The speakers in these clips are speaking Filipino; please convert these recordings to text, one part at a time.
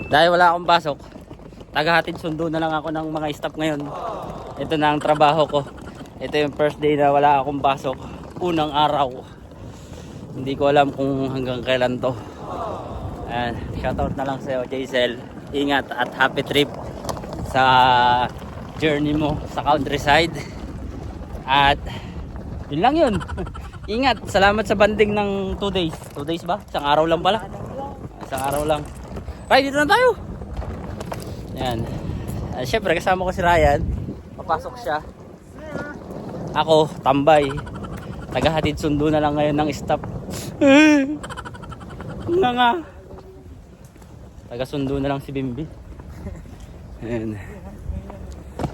Dahil wala akong pasok, tagahatid sundo na lang ako ng mga staff ngayon. Ito na ang trabaho ko. Ito yung first day na wala akong pasok. Unang araw. Hindi ko alam kung hanggang kailan to. And shoutout na lang sa'yo, Jaisel. Ingat at happy trip sa journey mo sa countryside. At yun lang yun. Ingat. Salamat sa banding ng 2 days. 2 days ba? Isang araw lang pala. Isang araw lang. Right, dito na tayo. Yan. Siyempre kasama ko si Ryan. Papasok siya. Ako, tambay. Tagahatid sundo na lang ngayon ng staff. Nga. Taga-sundo na lang si Bimbi. Ayan.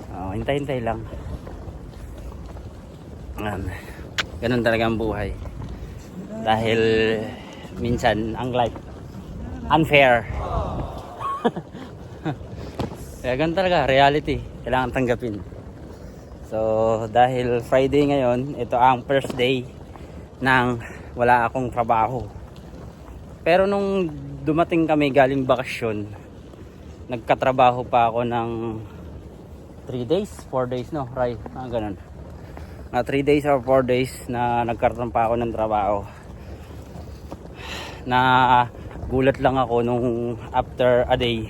Hintay-hintay lang. Ayan. Ganun talaga ang buhay. Dahil minsan ang life unfair. Kaya ganun talaga, reality. Kailangan tanggapin. So, dahil Friday ngayon, ito ang first day nang wala akong trabaho. Pero nung dumating kami galing bakasyon, nagkatrabaho pa ako ng 3 days, 4 days, no? Right, ganun. 3 days or 4 days na nagkaroon pa ako ng trabaho. Na gulat lang ako nung after a day,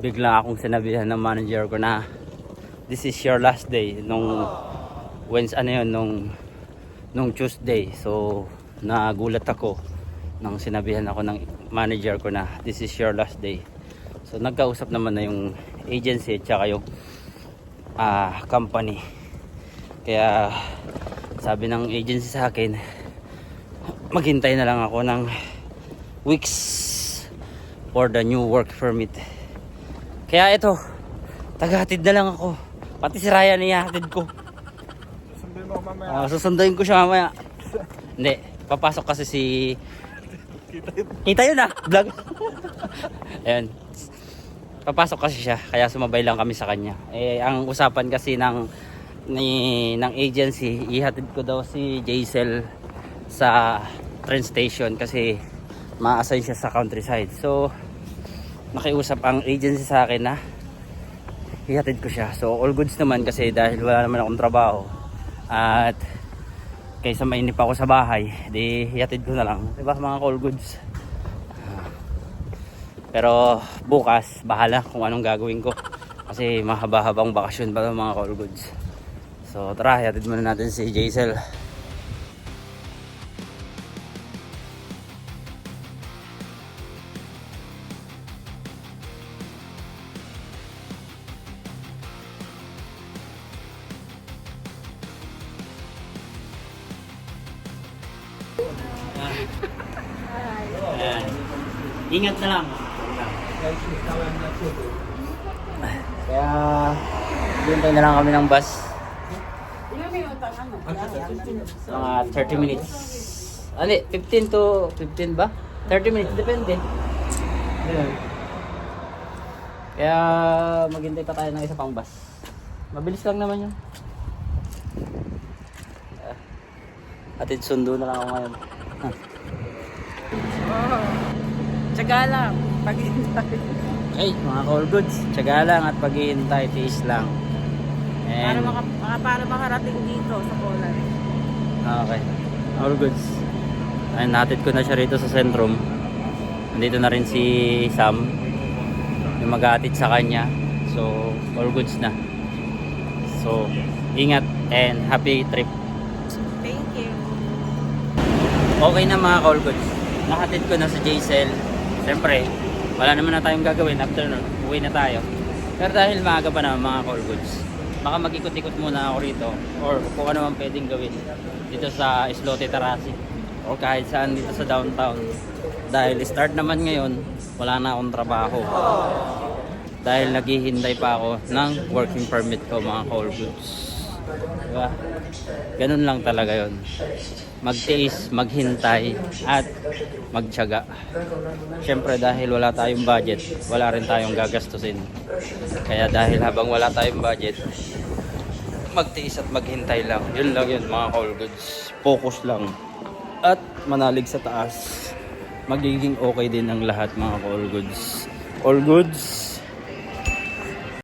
bigla akong sinabihan ng manager ko na this is your last day nung nung Tuesday. So nagulat ako nang sinabihan ako ng manager ko na this is your last day. So nagkausap naman na yung agency at saka yung company. Kaya sabi ng agency sa akin, maghintay na lang ako ng weeks for the new work permit. Kaya ito, tagahatid na lang ako. Pati si Ryan ihahatid ko. Susunduin mo mamaya. Susunduin ko siya mamaya. Hindi, papasok kasi si... Kita yun vlog. Ayun. Papasok kasi siya, kaya sumabay lang kami sa kanya. Ang usapan kasi ng agency, ihatid ko daw si Jaisel sa train station kasi ma-assign siya sa countryside. So, nakiusap ang agency sa akin na ihatid ko siya. So all goods naman kasi dahil wala naman akong trabaho at kaysa mainip ako sa bahay, di ihatid ko na lang, diba mga all goods. Pero bukas bahala kung anong gagawin ko kasi mahaba-habang bakasyon pa mga all goods. So tara, ihatid muna natin si Jaisel. Ingat na lang. Kaya hintay na lang kami ng bus. Mga 30 minutes. Ano, 15 to 15 ba? 30 minutes, depende. Kaya maghintay pa tayo ng isa pang bus. Mabilis lang naman yun. Atid sundo na lang ako ngayon. Tsaga lang, paghihintay. Okay, mga all goods. Tsaga lang at paghihintay, tiis lang. And Para makarating dito sa Poland. okay, all goods. Ayun, nahatid ko na siya rito sa sentrum. Nandito na rin si Sam, yung maghahatid sa kanya. So, all goods na. So, ingat and happy trip. Thank you. Okay na mga all goods. Nahatid ko na sa Jaisel. Siyempre, wala naman na tayong gagawin. After nun, uwi na tayo. Pero dahil maaga pa na mga all goods, baka mag-ikot-ikot muna ako rito or kung ano man pwedeng gawin dito sa Islote Tarasi o kahit saan dito sa downtown. Dahil start naman ngayon, wala na akong trabaho. Dahil naghihintay pa ako ng working permit ko mga all goods. Diba? Ganun lang talaga yon. Magtiis, maghintay at magtiyaga. Siyempre dahil wala tayong budget, wala rin tayong gagastusin. Kaya dahil habang wala tayong budget, magtiis at maghintay lang. Yun lang yun mga all goods. Focus lang at manalig sa taas. Magiging okay din ang lahat mga all goods. All goods.